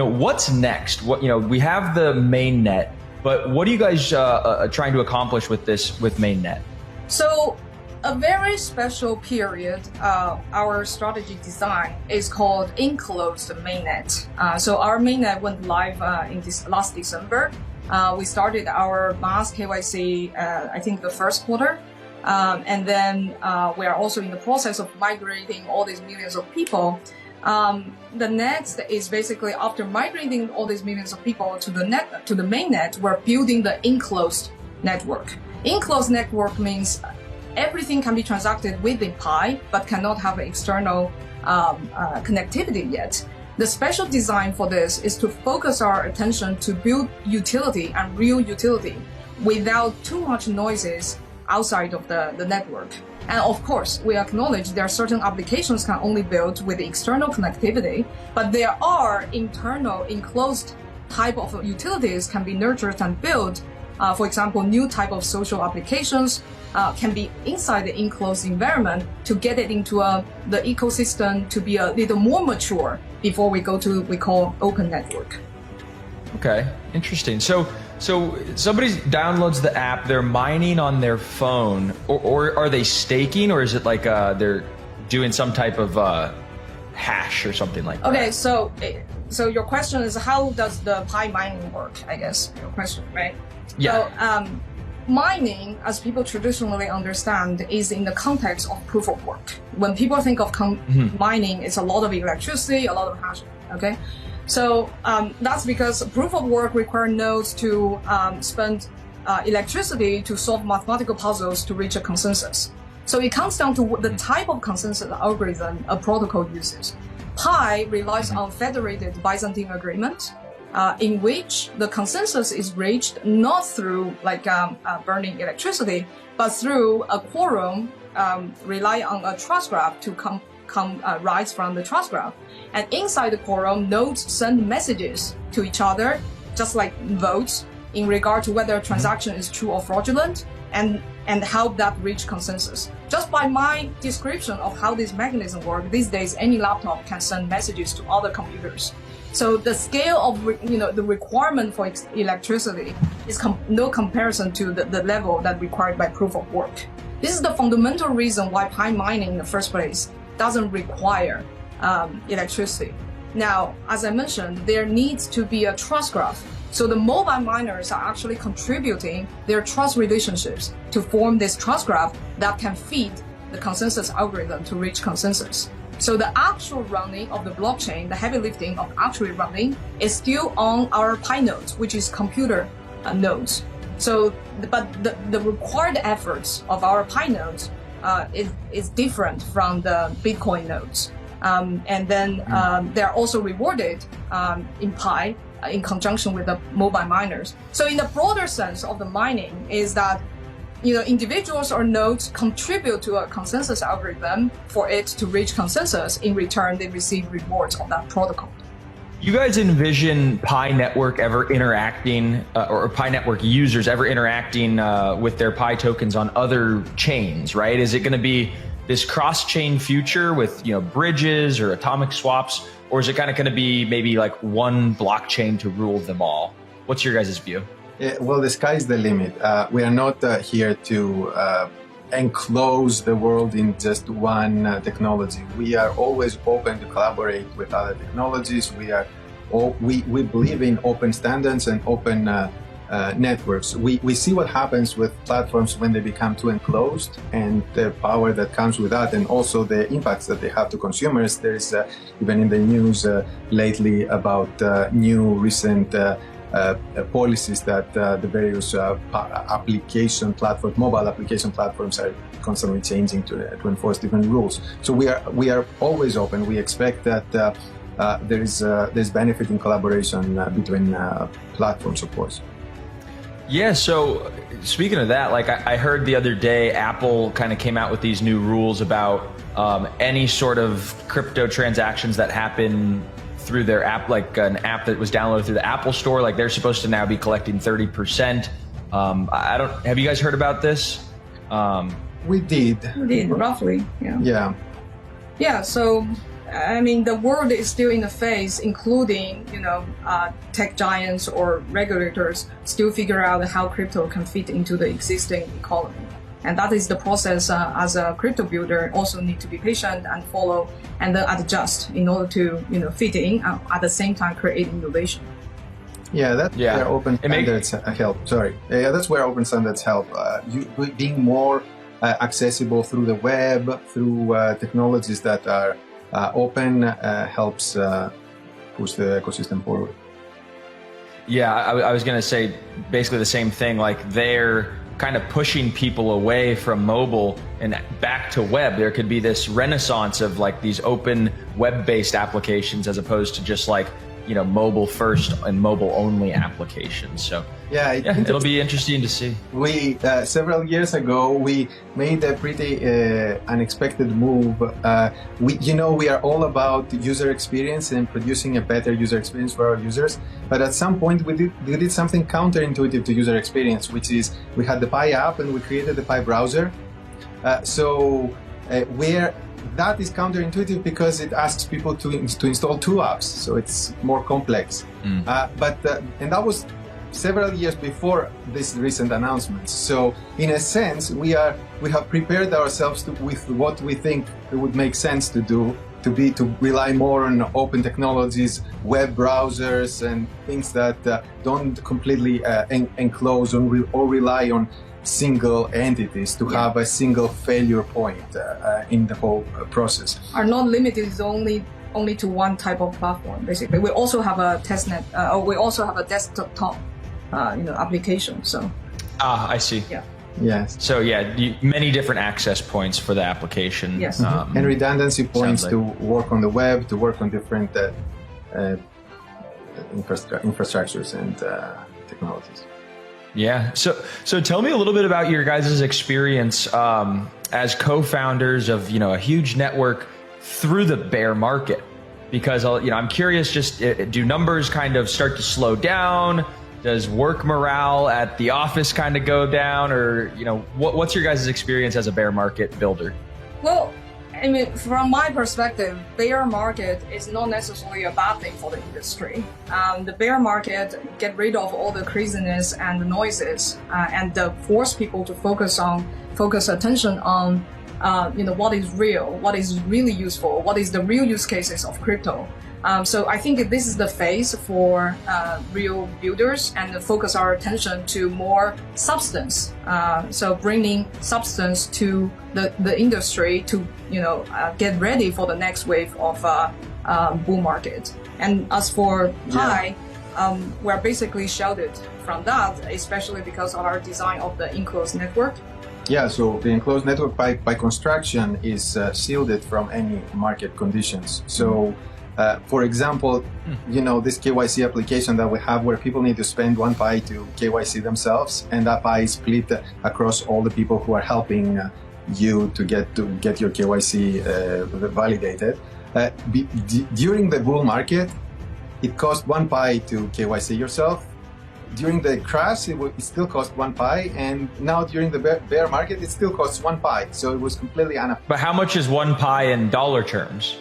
what's next? We have the mainnet, but what are you guys trying to accomplish with mainnet? So a very special period, our strategy design is called enclosed mainnet. So our mainnet went live in this last December. We started our mass KYC, I think the first quarter. And then we are also in the process of migrating all these millions of people. The next is basically after migrating all these millions of people to the mainnet, we're building the enclosed network. Enclosed network means everything can be transacted within Pi, but cannot have external connectivity yet. The special design for this is to focus our attention to build utility and real utility without too much noises outside of the network. And of course, we acknowledge there are certain applications can only build with external connectivity, but there are internal enclosed type of utilities can be nurtured and built. For example, new type of social applications can be inside the enclosed environment to get it into the ecosystem to be a little more mature before we go to we call open network. Okay, interesting. So somebody downloads the app, they're mining on their phone, or are they staking, or is it like they're doing some type of hash or something like that? Okay, so your question is how does the Pi mining work? I guess your question, right? Yeah. So, mining, as people traditionally understand, is in the context of proof of work. When people think of mining, it's a lot of electricity, a lot of hashing. Okay, so that's because proof of work require nodes to spend electricity to solve mathematical puzzles to reach a consensus. So it comes down to the type of consensus algorithm a protocol uses. Pi relies on federated Byzantine agreement, in which the consensus is reached not through burning electricity, but through a quorum rely on a trust graph to rise from the trust graph. And inside the quorum, nodes send messages to each other, just like votes, in regard to whether a transaction is true or fraudulent, and help that reach consensus. Just by my description of how this mechanism works, these days any laptop can send messages to other computers. So the scale of the requirement for electricity is no comparison to the level that required by proof of work. This is the fundamental reason why Pi mining in the first place doesn't require electricity. Now, as I mentioned, there needs to be a trust graph. So the mobile miners are actually contributing their trust relationships to form this trust graph that can feed the consensus algorithm to reach consensus. So the actual running of the blockchain, the heavy lifting of actually running, is still on our Pi nodes, which is computer nodes. So, but the required efforts of our Pi nodes is different from the Bitcoin nodes. And then they're also rewarded in Pi in conjunction with the mobile miners. So in the broader sense of the mining is that individuals or nodes contribute to a consensus algorithm for it to reach consensus. In return, they receive rewards of that protocol. You guys envision Pi network ever interacting, or Pi network users ever interacting with their Pi tokens on other chains, right? Is it going to be this cross-chain future with bridges or atomic swaps, or is it kind of going to be maybe like one blockchain to rule them all? What's your guys' view? Yeah, well, the sky's the limit. We are not here to enclose the world in just one technology. We are always open to collaborate with other technologies. We believe in open standards and open networks. We see what happens with platforms when they become too enclosed and the power that comes with that, and also the impacts that they have to consumers. There's even in the news lately about new recent policies that the various mobile application platforms are constantly changing to enforce different rules. So we are always open. We expect that there's benefit in collaboration between platforms, of course. Yeah, so speaking of that, I heard the other day Apple kind of came out with these new rules about any sort of crypto transactions that happen through their app, like an app that was downloaded through the Apple Store, they're supposed to now be collecting 30%. Have you guys heard about this? We did. Roughly, yeah. Yeah. Yeah, so I mean, the world is still in a phase, including, tech giants or regulators still figure out how crypto can fit into the existing economy. And that is the process as a crypto builder also need to be patient and follow and then adjust in order to, fit in at the same time create innovation. Yeah, that's where open standards help. That's where open standards help. Being more accessible through the web, through technologies that are open helps push the ecosystem forward. Yeah, I was going to say basically the same thing. Like they're kind of pushing people away from mobile and back to web. There could be this renaissance of like these open web-based applications as opposed to just like, mobile first and mobile only applications. So it'll be interesting to see. We several years ago we made a pretty unexpected move. We are all about user experience and producing a better user experience for our users. But at some point we did something counterintuitive to user experience, which is we had the Pi app and we created the Pi browser. That is counterintuitive because it asks people to install two apps, so it's more complex. And that was several years before this recent announcements. So in a sense, we have prepared ourselves with what we think it would make sense to do, to rely more on open technologies, web browsers, and things that don't completely enclose or rely on single entities to have a single failure point in the whole process. Are not limited only to one type of platform. Basically, we also have a testnet, or we also have a desktop, application. So. I see. Yeah. Yes. So many different access points for the application. Yes. And redundancy points to work on the web, to work on different infrastructures and technologies. Yeah. So tell me a little bit about your guys' experience as co-founders of, a huge network through the bear market, because, I'm curious, just do numbers kind of start to slow down? Does work morale at the office kind of go down, or, what's your guys' experience as a bear market builder? Well, I mean, from my perspective, bear market is not necessarily a bad thing for the industry. The bear market get rid of all the craziness and the noises, and force people to focus attention on, what is real, what is really useful, what is the real use cases of crypto. So I think this is the phase for real builders, and focus our attention to more substance. So bringing substance to the industry to get ready for the next wave of bull market. And as for Pi, we're basically shielded from that, especially because of our design of the enclosed network. Yeah, so the enclosed network by construction is shielded from any market conditions. So. For example, this KYC application that we have where people need to spend 1 Pi to KYC themselves, and that Pi is split across all the people who are helping you to get your KYC validated. During the bull market, it cost 1 Pi to KYC yourself. During the crash, it still cost 1 Pi, and now during the bear market, it still costs 1 Pi. So it was completely But how much is 1 Pi in dollar terms?